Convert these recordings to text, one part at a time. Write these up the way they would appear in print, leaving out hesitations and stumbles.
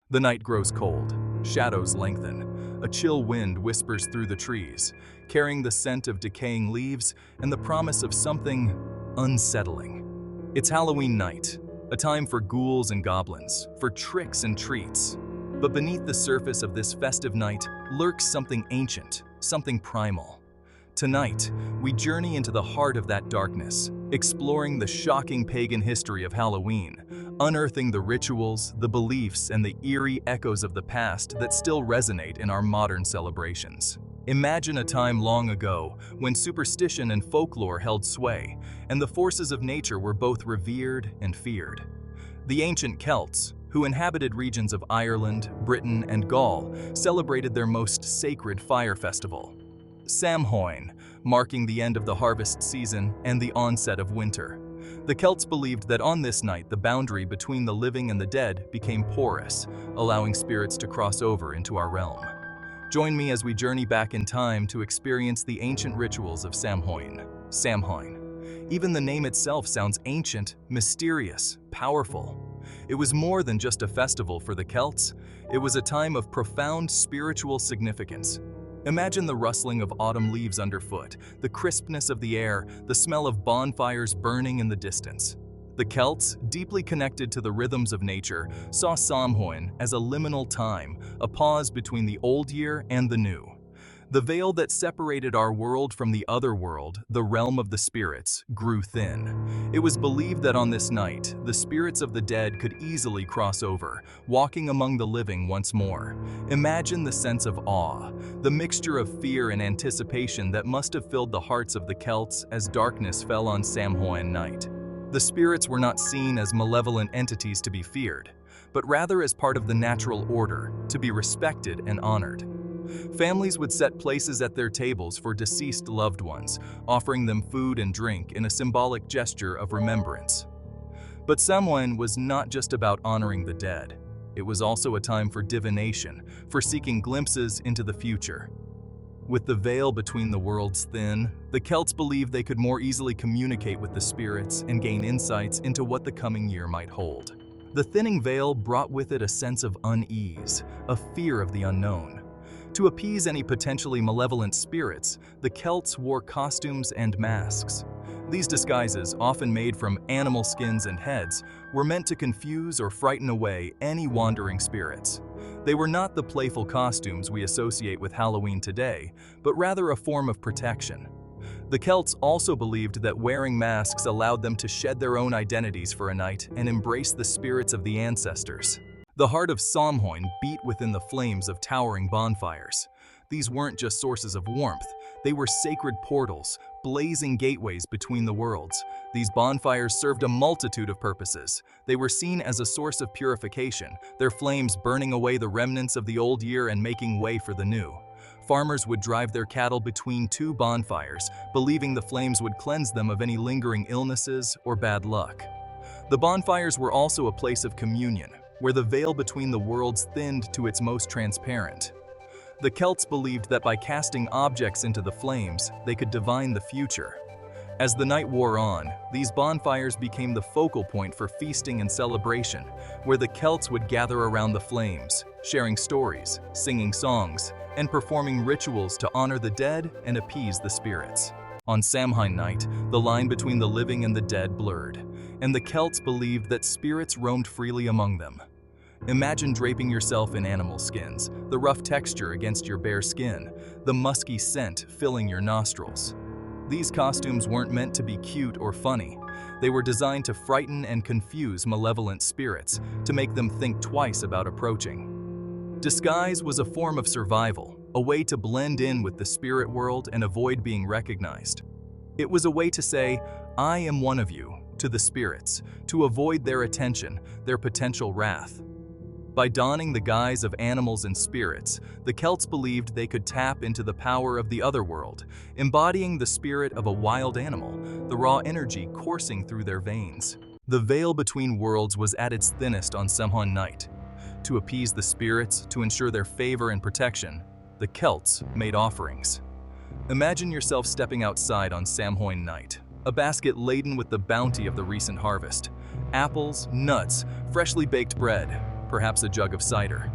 The night grows cold, shadows lengthen, a chill wind whispers through the trees, carrying the scent of decaying leaves and the promise of something unsettling. It's Halloween night, a time for ghouls and goblins, for tricks and treats. But beneath the surface of this festive night lurks something ancient, something primal. Tonight, we journey into the heart of that darkness, exploring the shocking pagan history of Halloween, unearthing the rituals, the beliefs, and the eerie echoes of the past that still resonate in our modern celebrations. Imagine a time long ago when superstition and folklore held sway, and the forces of nature were both revered and feared. The ancient Celts, who inhabited regions of Ireland, Britain, and Gaul, celebrated their most sacred fire festival, Samhain, marking the end of the harvest season and the onset of winter. The Celts believed that on this night the boundary between the living and the dead became porous, allowing spirits to cross over into our realm. Join me as we journey back in time to experience the ancient rituals of Samhain. Samhain. Even the name itself sounds ancient, mysterious, powerful. It was more than just a festival for the Celts. It was a time of profound spiritual significance. Imagine the rustling of autumn leaves underfoot, the crispness of the air, the smell of bonfires burning in the distance. The Celts, deeply connected to the rhythms of nature, saw Samhain as a liminal time, a pause between the old year and the new. The veil that separated our world from the other world, the realm of the spirits, grew thin. It was believed that on this night, the spirits of the dead could easily cross over, walking among the living once more. Imagine the sense of awe, the mixture of fear and anticipation that must have filled the hearts of the Celts as darkness fell on Samhain night. The spirits were not seen as malevolent entities to be feared, but rather as part of the natural order, to be respected and honored. Families would set places at their tables for deceased loved ones, offering them food and drink in a symbolic gesture of remembrance. But Samhain was not just about honoring the dead. It was also a time for divination, for seeking glimpses into the future. With the veil between the worlds thin, the Celts believed they could more easily communicate with the spirits and gain insights into what the coming year might hold. The thinning veil brought with it a sense of unease, a fear of the unknown. To appease any potentially malevolent spirits, the Celts wore costumes and masks. These disguises, often made from animal skins and heads, were meant to confuse or frighten away any wandering spirits. They were not the playful costumes we associate with Halloween today, but rather a form of protection. The Celts also believed that wearing masks allowed them to shed their own identities for a night and embrace the spirits of the ancestors. The heart of Samhain beat within the flames of towering bonfires. These weren't just sources of warmth, they were sacred portals, blazing gateways between the worlds. These bonfires served a multitude of purposes. They were seen as a source of purification, their flames burning away the remnants of the old year and making way for the new. Farmers would drive their cattle between two bonfires, believing the flames would cleanse them of any lingering illnesses or bad luck. The bonfires were also a place of communion, where the veil between the worlds thinned to its most transparent. The Celts believed that by casting objects into the flames, they could divine the future. As the night wore on, these bonfires became the focal point for feasting and celebration, where the Celts would gather around the flames, sharing stories, singing songs, and performing rituals to honor the dead and appease the spirits. On Samhain night, the line between the living and the dead blurred, and the Celts believed that spirits roamed freely among them. Imagine draping yourself in animal skins, the rough texture against your bare skin, the musky scent filling your nostrils. These costumes weren't meant to be cute or funny. They were designed to frighten and confuse malevolent spirits, to make them think twice about approaching. Disguise was a form of survival, a way to blend in with the spirit world and avoid being recognized. It was a way to say, "I am one of you," to the spirits, to avoid their attention, their potential wrath. By donning the guise of animals and spirits, the Celts believed they could tap into the power of the other world, embodying the spirit of a wild animal, the raw energy coursing through their veins. The veil between worlds was at its thinnest on Samhain night. To appease the spirits, to ensure their favor and protection, the Celts made offerings. Imagine yourself stepping outside on Samhain night, a basket laden with the bounty of the recent harvest. Apples, nuts, freshly baked bread. perhaps a jug of cider.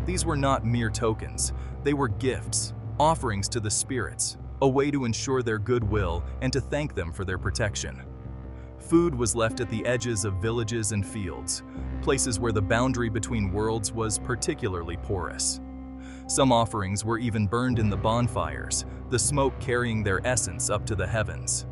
These were not mere tokens, they were gifts, offerings to the spirits, a way to ensure their goodwill and to thank them for their protection. Food was left at the edges of villages and fields, places where the boundary between worlds was particularly porous. Some offerings were even burned in the bonfires, the smoke carrying their essence up to the heavens.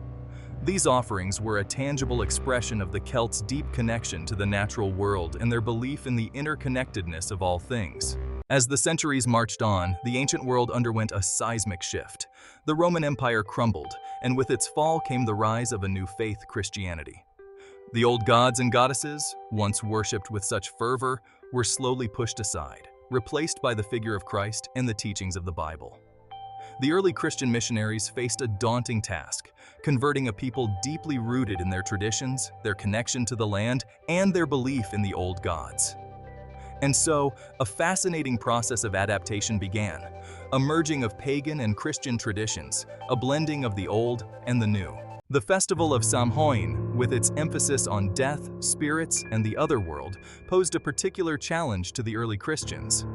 These offerings were a tangible expression of the Celts' deep connection to the natural world and their belief in the interconnectedness of all things. As the centuries marched on, the ancient world underwent a seismic shift. The Roman Empire crumbled, and with its fall came the rise of a new faith, Christianity. The old gods and goddesses, once worshipped with such fervor, were slowly pushed aside, replaced by the figure of Christ and the teachings of the Bible. The early Christian missionaries faced a daunting task, converting a people deeply rooted in their traditions, their connection to the land, and their belief in the old gods. And so, a fascinating process of adaptation began, a merging of pagan and Christian traditions, a blending of the old and the new. The festival of Samhain, with its emphasis on death, spirits, and the otherworld, posed a particular challenge to the early Christians.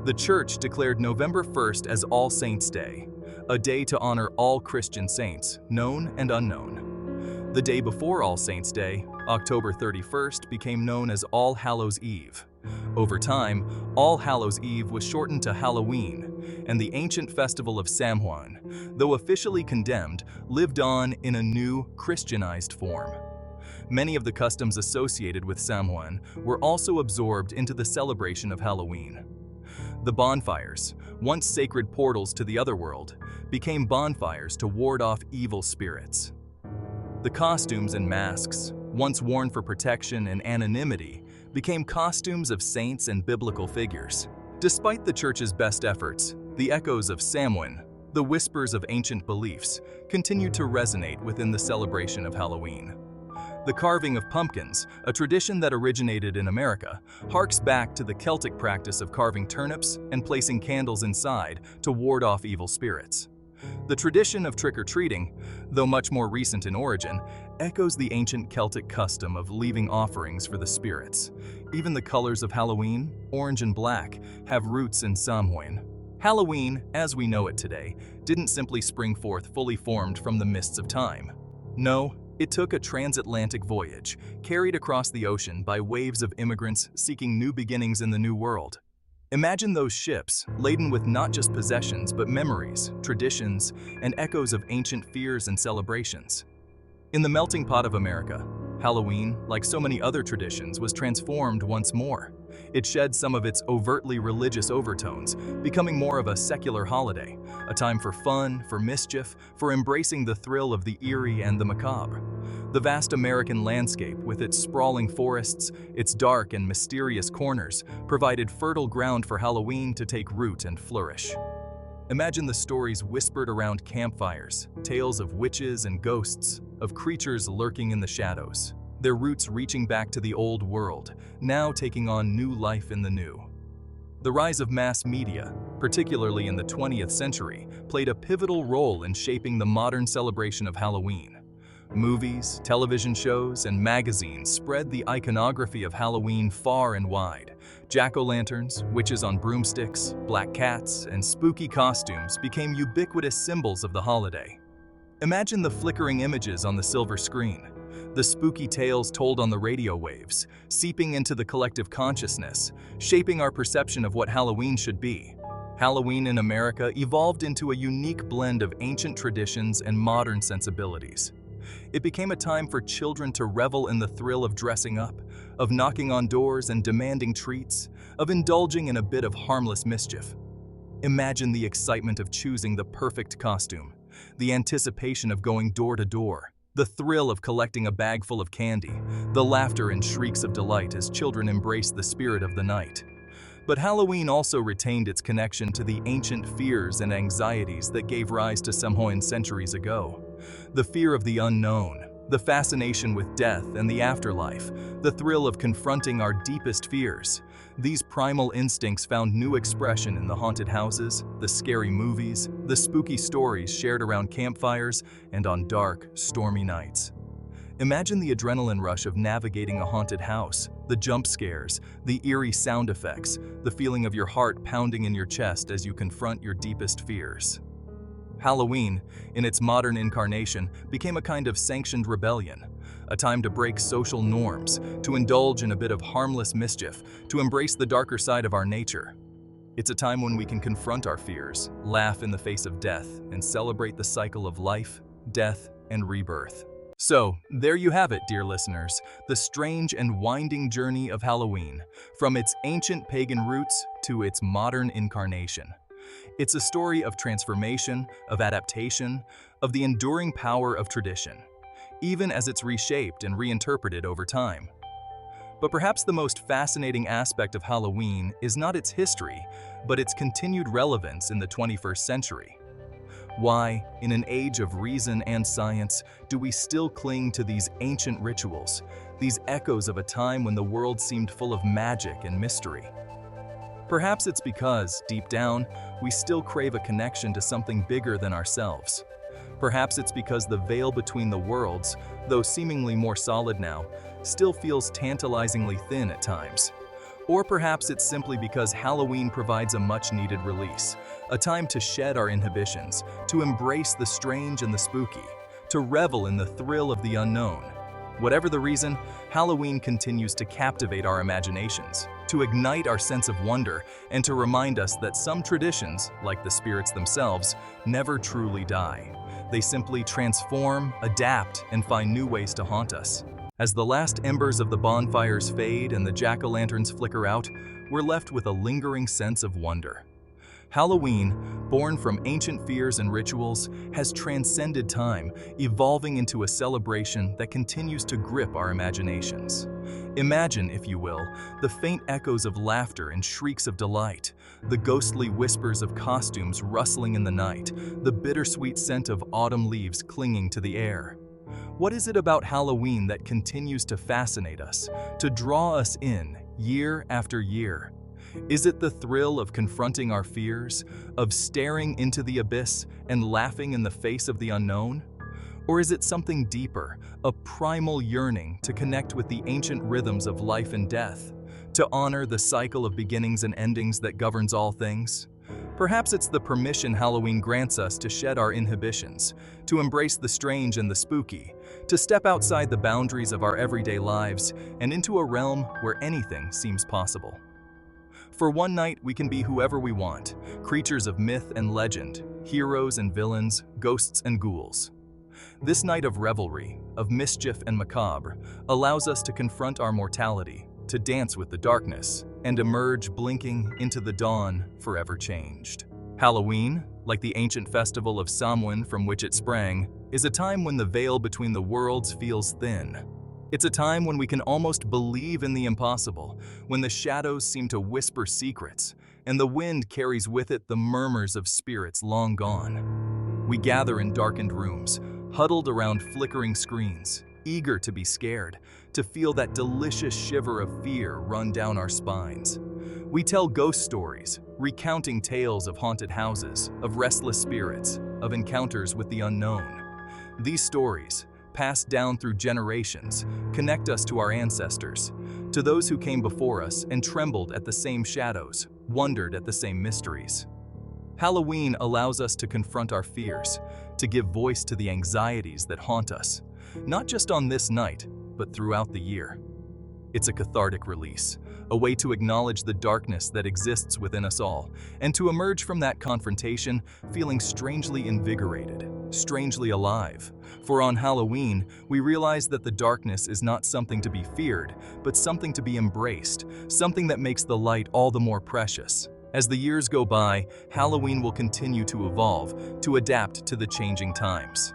The Church declared November 1st as All Saints' Day, a day to honor all Christian saints, known and unknown. The day before All Saints' Day, October 31st, became known as All Hallows' Eve. Over time, All Hallows' Eve was shortened to Halloween, and the ancient festival of Samhain, though officially condemned, lived on in a new, Christianized form. Many of the customs associated with Samhain were also absorbed into the celebration of Halloween. The bonfires, once sacred portals to the otherworld, became bonfires to ward off evil spirits. The costumes and masks, once worn for protection and anonymity, became costumes of saints and biblical figures. Despite the Church's best efforts, the echoes of Samhain, the whispers of ancient beliefs, continued to resonate within the celebration of Halloween. The carving of pumpkins, a tradition that originated in America, harks back to the Celtic practice of carving turnips and placing candles inside to ward off evil spirits. The tradition of trick-or-treating, though much more recent in origin, echoes the ancient Celtic custom of leaving offerings for the spirits. Even the colors of Halloween, orange and black, have roots in Samhain. Halloween, as we know it today, didn't simply spring forth fully formed from the mists of time. No, it took a transatlantic voyage, carried across the ocean by waves of immigrants seeking new beginnings in the New World. Imagine those ships, laden with not just possessions but memories, traditions, and echoes of ancient fears and celebrations. In the melting pot of America, Halloween, like so many other traditions, was transformed once more. It shed some of its overtly religious overtones, becoming more of a secular holiday, a time for fun, for mischief, for embracing the thrill of the eerie and the macabre. The vast American landscape, with its sprawling forests, its dark and mysterious corners, provided fertile ground for Halloween to take root and flourish. Imagine the stories whispered around campfires, tales of witches and ghosts, of creatures lurking in the shadows, their roots reaching back to the old world, now taking on new life in the new. The rise of mass media, particularly in the 20th century, played a pivotal role in shaping the modern celebration of Halloween. Movies, television shows, and magazines spread the iconography of Halloween far and wide. Jack-o'-lanterns, witches on broomsticks, black cats, and spooky costumes became ubiquitous symbols of the holiday. Imagine the flickering images on the silver screen, the spooky tales told on the radio waves, seeping into the collective consciousness, shaping our perception of what Halloween should be. Halloween in America evolved into a unique blend of ancient traditions and modern sensibilities. It became a time for children to revel in the thrill of dressing up, of knocking on doors and demanding treats, of indulging in a bit of harmless mischief. Imagine the excitement of choosing the perfect costume, the anticipation of going door to door, the thrill of collecting a bag full of candy, the laughter and shrieks of delight as children embraced the spirit of the night. But Halloween also retained its connection to the ancient fears and anxieties that gave rise to Samhain centuries ago. The fear of the unknown, the fascination with death and the afterlife, the thrill of confronting our deepest fears. These primal instincts found new expression in the haunted houses, the scary movies, the spooky stories shared around campfires, and on dark, stormy nights. Imagine the adrenaline rush of navigating a haunted house, the jump scares, the eerie sound effects, the feeling of your heart pounding in your chest as you confront your deepest fears. Halloween, in its modern incarnation, became a kind of sanctioned rebellion, a time to break social norms, to indulge in a bit of harmless mischief, to embrace the darker side of our nature. It's a time when we can confront our fears, laugh in the face of death, and celebrate the cycle of life, death, and rebirth. So, there you have it, dear listeners, the strange and winding journey of Halloween, from its ancient pagan roots to its modern incarnation. It's a story of transformation, of adaptation, of the enduring power of tradition, even as it's reshaped and reinterpreted over time. But perhaps the most fascinating aspect of Halloween is not its history, but its continued relevance in the 21st century. Why, in an age of reason and science, do we still cling to these ancient rituals, these echoes of a time when the world seemed full of magic and mystery? Perhaps it's because, deep down, we still crave a connection to something bigger than ourselves. Perhaps it's because the veil between the worlds, though seemingly more solid now, still feels tantalizingly thin at times. Or perhaps it's simply because Halloween provides a much-needed release, a time to shed our inhibitions, to embrace the strange and the spooky, to revel in the thrill of the unknown. Whatever the reason, Halloween continues to captivate our imaginations, to ignite our sense of wonder, and to remind us that some traditions, like the spirits themselves, never truly die. They simply transform, adapt, and find new ways to haunt us. As the last embers of the bonfires fade and the jack-o'-lanterns flicker out, we're left with a lingering sense of wonder. Halloween, born from ancient fears and rituals, has transcended time, evolving into a celebration that continues to grip our imaginations. Imagine, if you will, the faint echoes of laughter and shrieks of delight, the ghostly whispers of costumes rustling in the night, the bittersweet scent of autumn leaves clinging to the air. What is it about Halloween that continues to fascinate us, to draw us in year after year? Is it the thrill of confronting our fears, of staring into the abyss and laughing in the face of the unknown? Or is it something deeper, a primal yearning to connect with the ancient rhythms of life and death, to honor the cycle of beginnings and endings that governs all things? Perhaps it's the permission Halloween grants us to shed our inhibitions, to embrace the strange and the spooky, to step outside the boundaries of our everyday lives and into a realm where anything seems possible. For one night, we can be whoever we want, creatures of myth and legend, heroes and villains, ghosts and ghouls. This night of revelry, of mischief and macabre, allows us to confront our mortality, to dance with the darkness, and emerge blinking into the dawn forever changed. Halloween, like the ancient festival of Samhain from which it sprang, is a time when the veil between the worlds feels thin. It's a time when we can almost believe in the impossible, when the shadows seem to whisper secrets, and the wind carries with it the murmurs of spirits long gone. We gather in darkened rooms, huddled around flickering screens, eager to be scared, to feel that delicious shiver of fear run down our spines. We tell ghost stories, recounting tales of haunted houses, of restless spirits, of encounters with the unknown. These stories, passed down through generations, connect us to our ancestors, to those who came before us and trembled at the same shadows, wondered at the same mysteries. Halloween allows us to confront our fears, to give voice to the anxieties that haunt us, not just on this night, but throughout the year. It's a cathartic release, a way to acknowledge the darkness that exists within us all, and to emerge from that confrontation feeling strangely invigorated, strangely alive. For on Halloween, we realize that the darkness is not something to be feared, but something to be embraced, something that makes the light all the more precious. As the years go by, Halloween will continue to evolve, to adapt to the changing times.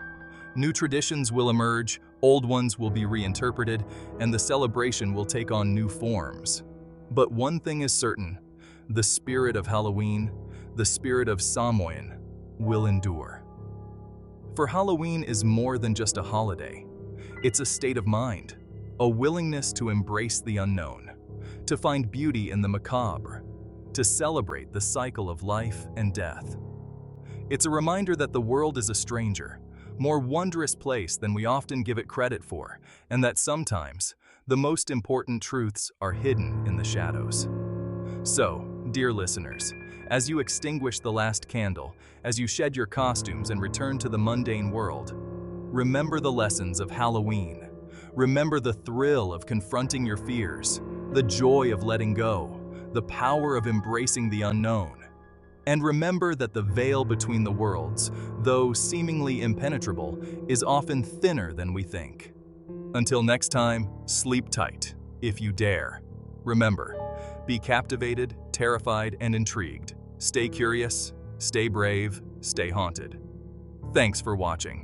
New traditions will emerge, old ones will be reinterpreted, and the celebration will take on new forms. But one thing is certain, the spirit of Halloween, the spirit of Samhain, will endure. For Halloween is more than just a holiday. It's a state of mind, a willingness to embrace the unknown, to find beauty in the macabre, to celebrate the cycle of life and death. It's a reminder that the world is a stranger, more wondrous place than we often give it credit for, and that sometimes the most important truths are hidden in the shadows. So, dear listeners, as you extinguish the last candle, as you shed your costumes and return to the mundane world, remember the lessons of Halloween. Remember the thrill of confronting your fears, the joy of letting go, the power of embracing the unknown. And remember that the veil between the worlds, though seemingly impenetrable, is often thinner than we think. Until next time, sleep tight, if you dare. Remember, be captivated, terrified, and intrigued. Stay curious, stay brave, stay haunted. Thanks for watching.